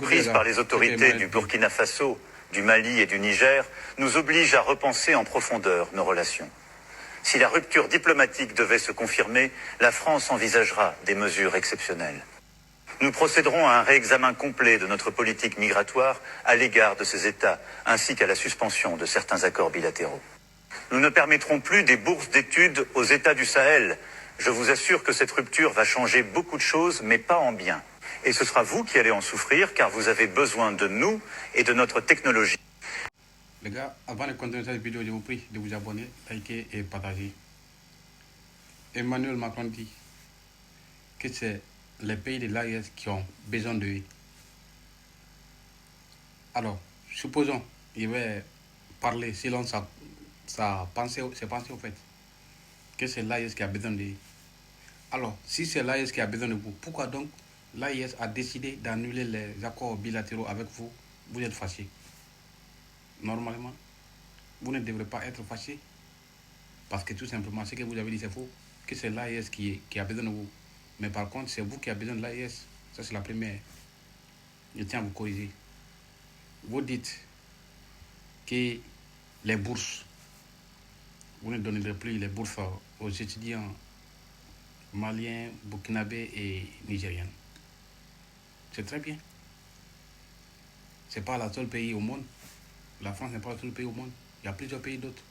Prise par les autorités du Burkina Faso, du Mali et du Niger nous oblige à repenser en profondeur nos relations. Si la rupture diplomatique devait se confirmer, la France envisagera des mesures exceptionnelles. Nous procéderons à un réexamen complet de notre politique migratoire à l'égard de ces États, ainsi qu'à la suspension de certains accords bilatéraux. Nous ne permettrons plus des bourses d'études aux États du Sahel. Je vous assure que cette rupture va changer beaucoup de choses, mais pas en bien. Et ce sera vous qui allez en souffrir, car vous avez besoin de nous et de notre technologie. Les gars, avant de continuer cette vidéo, je vous prie de vous abonner, liker et partager. Emmanuel Macron dit que c'est les pays de l'AES qui ont besoin de lui. Alors, supposons, il va parler selon sa pensée, ses pensées au fait, que c'est l'AES qui a besoin de lui. Alors, si c'est l'AES qui a besoin de vous, pourquoi donc l'AES a décidé d'annuler les accords bilatéraux avec vous? Vous êtes fâché. Normalement, vous ne devrez pas être fâché. Parce que tout simplement, ce que vous avez dit, c'est faux. Que c'est l'AES qui a besoin de vous. Mais par contre, c'est vous qui avez besoin de l'AES. Ça, c'est la première. Je tiens à vous corriger. Vous dites que les bourses, vous ne donnerez plus les bourses aux étudiants maliens, burkinabés et nigériens. C'est très bien. Ce n'est pas le seul pays au monde. La France n'est pas le seul pays au monde. Il y a plusieurs pays d'autres.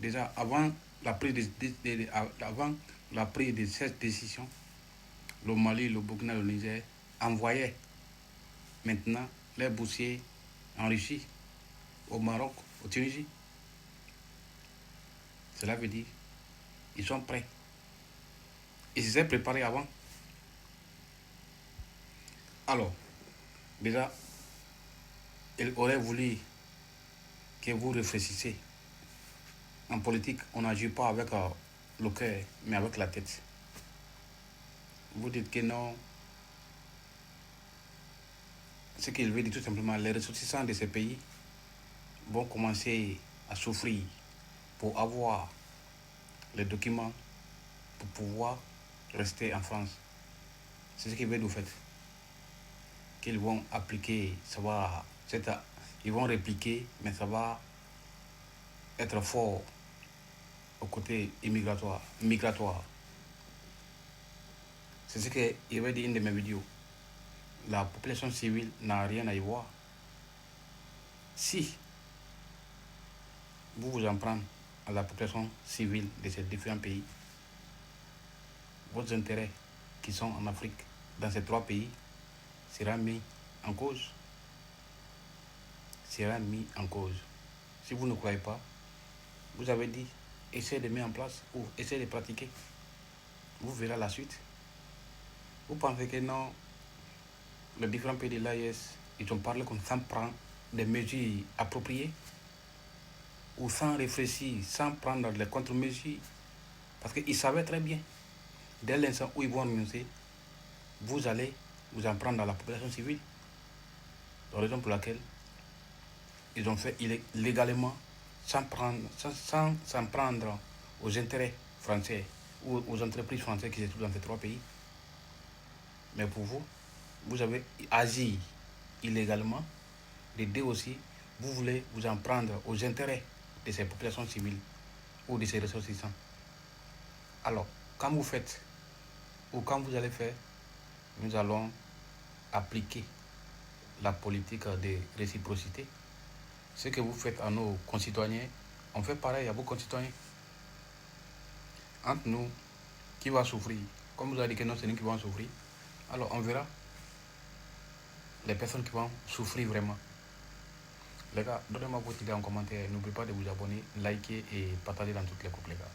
Déjà, avant la prise de cette décision, le Mali, le Burkina, le Niger envoyaient maintenant les boursiers en Russie, au Maroc, au Tunisie. Cela veut dire qu'ils sont prêts. Ils s'étaient préparés avant. Alors, déjà, il aurait voulu que vous réfléchissiez. En politique, on n'agit pas avec le cœur, mais avec la tête. Vous dites que non. Ce qu'il veut dire tout simplement, les ressortissants de ces pays vont commencer à souffrir pour avoir les documents pour pouvoir rester en France. C'est ce qu'il veut nous faire. Qu'ils vont appliquer, ça va, ils vont répliquer, mais ça va être fort au côté migratoire. C'est ce qu'il veut dire dans une de mes vidéos. La population civile n'a rien à y voir. Si vous vous en prenez à la population civile de ces différents pays, vos intérêts qui sont en Afrique, dans ces trois pays, sera mis en cause. Sera mis en cause. Si vous ne croyez pas, vous avez dit, essayez de mettre en place ou essayez de pratiquer. Vous verrez la suite. Vous pensez que non, les différents pays de l'AES, ils ont parlé comme sans prendre des mesures appropriées ou sans réfléchir, sans prendre les contre-mesures. Parce qu'ils savaient très bien, dès l'instant où ils vont annoncer, vous allez vous en prendre à la population civile. La raison pour laquelle ils ont fait illégalement, sans s'en prendre aux intérêts français ou aux entreprises françaises qui se trouvent dans ces trois pays. Mais pour vous, vous avez agi illégalement. Les deux aussi, vous voulez vous en prendre aux intérêts de ces populations civiles ou de ces ressortissants. Alors, quand vous faites ou quand vous allez faire, nous allons appliquer la politique de réciprocité. Ce que vous faites à nos concitoyens, on fait pareil à vos concitoyens. Entre nous, qui va souffrir? Comme vous avez dit que non, c'est nous qui vont souffrir. Alors on verra les personnes qui vont souffrir vraiment. Les gars, donnez-moi votre idée en commentaire. N'oubliez pas de vous abonner, liker et partager dans toutes les groupes, les gars.